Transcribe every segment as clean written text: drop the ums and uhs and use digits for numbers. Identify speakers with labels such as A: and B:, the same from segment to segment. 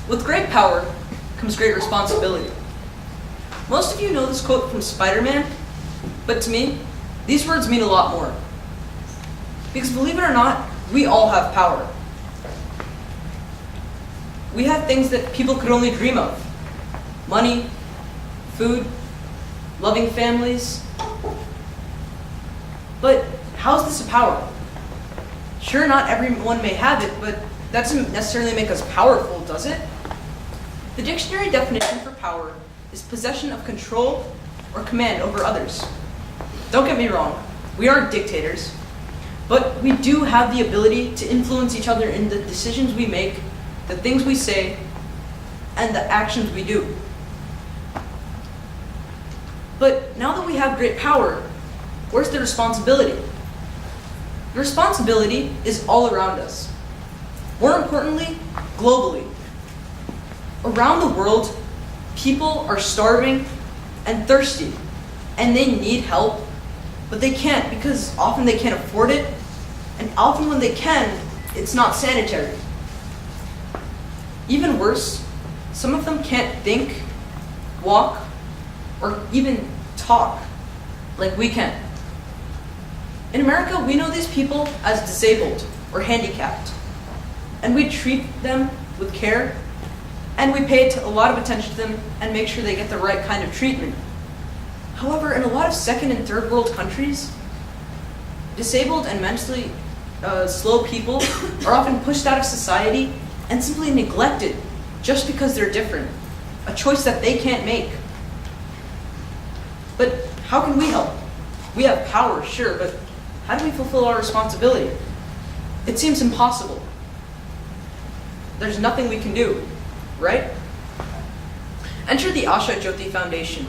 A: With great power comes great responsibility. Most of you know this quote from Spider-Man, but to me, these words mean a lot more. Because believe it or not, we all have power. We have things that people could only dream of. Money, food, loving families. But how's this a power? Sure, not everyone may have it, but that doesn't necessarily make us powerful, does it? The dictionary definition for power is possession of control or command over others. Don't get me wrong, we aren't dictators, but we do have the ability to influence each other in the decisions we make, the things we say, and the actions we do. But now that we have great power, where's the responsibility? The responsibility is all around us. More importantly, globally. Around the world, people are starving and thirsty, and they need help, but they can't because often they can't afford it, and often when they can, it's not sanitary. Even worse, some of them can't think, walk, or even talk like we can. In America, we know these people as disabled or handicapped, and we treat them with care, and we pay a lot of attention to them and make sure they get the right kind of treatment. However, in a lot of second and third world countries, disabled and mentally slow people are often pushed out of society and simply neglected just because they're different, a choice that they can't make. But how can we help? We have power, sure, but how do we fulfill our responsibility? It seems impossible. There's nothing we can do, right? Enter the Asha Jyoti Foundation.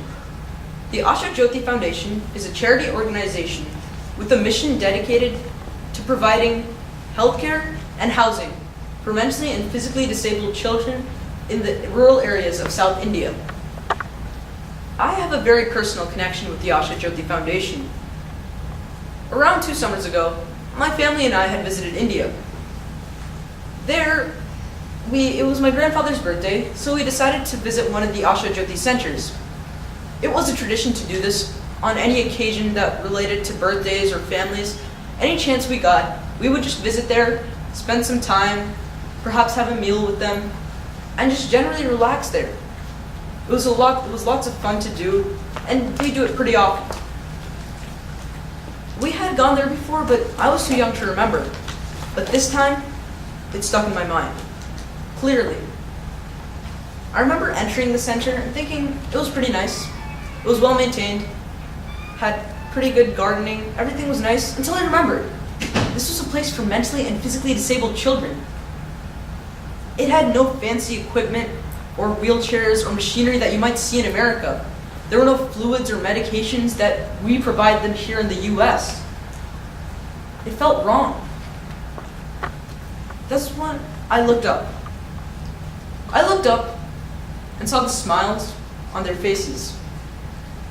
A: The Asha Jyoti Foundation is a charity organization with a mission dedicated to providing healthcare and housing for mentally and physically disabled children in the rural areas of South India. I have a very personal connection with the Asha Jyoti Foundation. Around 2 summers ago, my family and I had visited India. There, it was my grandfather's birthday, so we decided to visit one of the Asha Jyoti centers. It was a tradition to do this on any occasion that related to birthdays or families. Any chance we got, we would just visit there, spend some time, perhaps have a meal with them, and just generally relax there. It was lots of fun to do, and we do it pretty often. We had gone there before, but I was too young to remember. But this time, it stuck in my mind, clearly. I remember entering the center and thinking it was pretty nice. It was well maintained, had pretty good gardening, everything was nice, until I remembered. This was a place for mentally and physically disabled children. It had no fancy equipment or wheelchairs or machinery that you might see in America. There were no fluids or medications that we provide them here in the US. It felt wrong. That's when I looked up. I looked up and saw the smiles on their faces.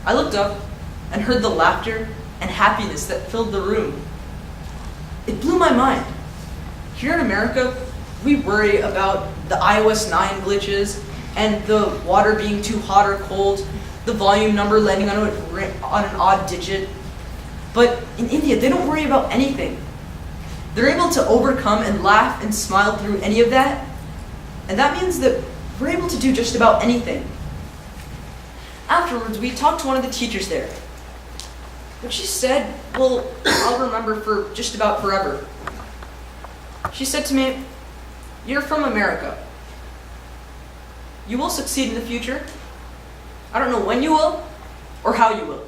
A: I looked up and heard the laughter and happiness that filled the room. It blew my mind. Here in America, we worry about the iOS 9 glitches and the water being too hot or cold, the volume number landing on an odd digit. But in India, they don't worry about anything. They're able to overcome and laugh and smile through any of that, and that means that we're able to do just about anything. Afterwards, we talked to one of the teachers there. What she said, well, I'll remember for just about forever. She said to me, "You're from America. You will succeed in the future. I don't know when you will or how you will.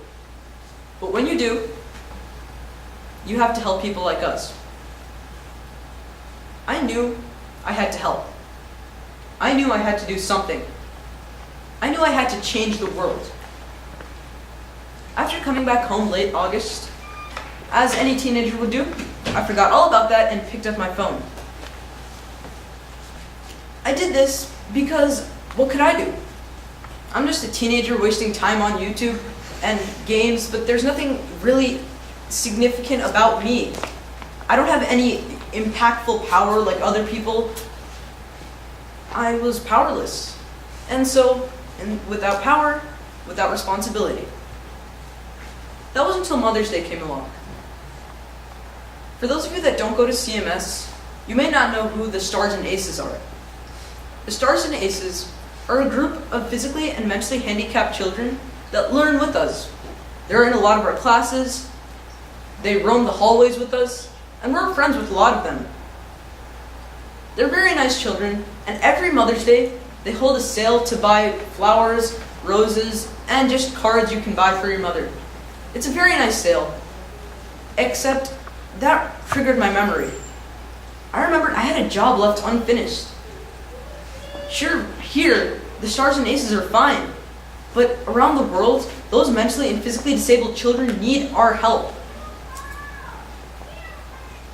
A: But when you do, you have to help people like us." I knew I had to help. I knew I had to do something. I knew I had to change the world. After coming back home late August, as any teenager would do, I forgot all about that and picked up my phone. I did this because what could I do? I'm just a teenager wasting time on YouTube and games, but there's nothing really significant about me. I don't have any impactful power like other people. I was powerless. And so, without power, without responsibility. That was until Mother's Day came along. For those of you that don't go to CMS, you may not know who the Stars and Aces are. The Stars and Aces are a group of physically and mentally handicapped children that learn with us. They're in a lot of our classes, they roam the hallways with us, and we're friends with a lot of them. They're very nice children, and every Mother's Day, they hold a sale to buy flowers, roses, and just cards you can buy for your mother. It's a very nice sale, except that triggered my memory. I remembered I had a job left unfinished. Sure, here, the Stars and Aces are fine, but around the world, those mentally and physically disabled children need our help.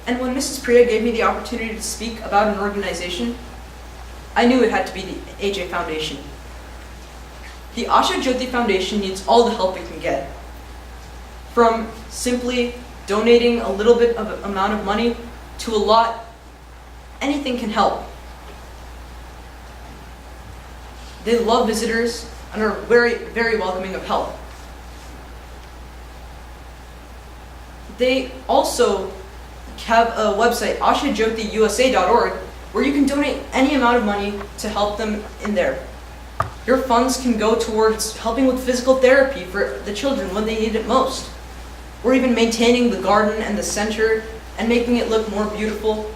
A: And when Mrs. Priya gave me the opportunity to speak about an organization, I knew it had to be the AJ Foundation. The Asha Jyoti Foundation needs all the help it can get. From simply donating a little bit of amount of money to a lot, anything can help. They love visitors and are very, very welcoming of help. They also have a website, ashajyotiusa.org, where you can donate any amount of money to help them in there. Your funds can go towards helping with physical therapy for the children when they need it most, or even maintaining the garden and the center and making it look more beautiful.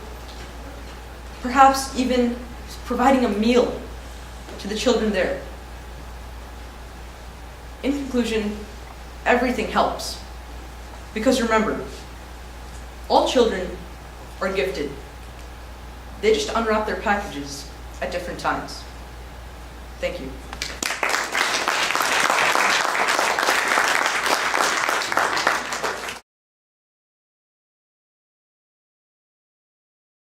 A: Perhaps even providing a meal to the children there. In conclusion, everything helps. Because remember, all children are gifted. They just unwrap their packages at different times. Thank you.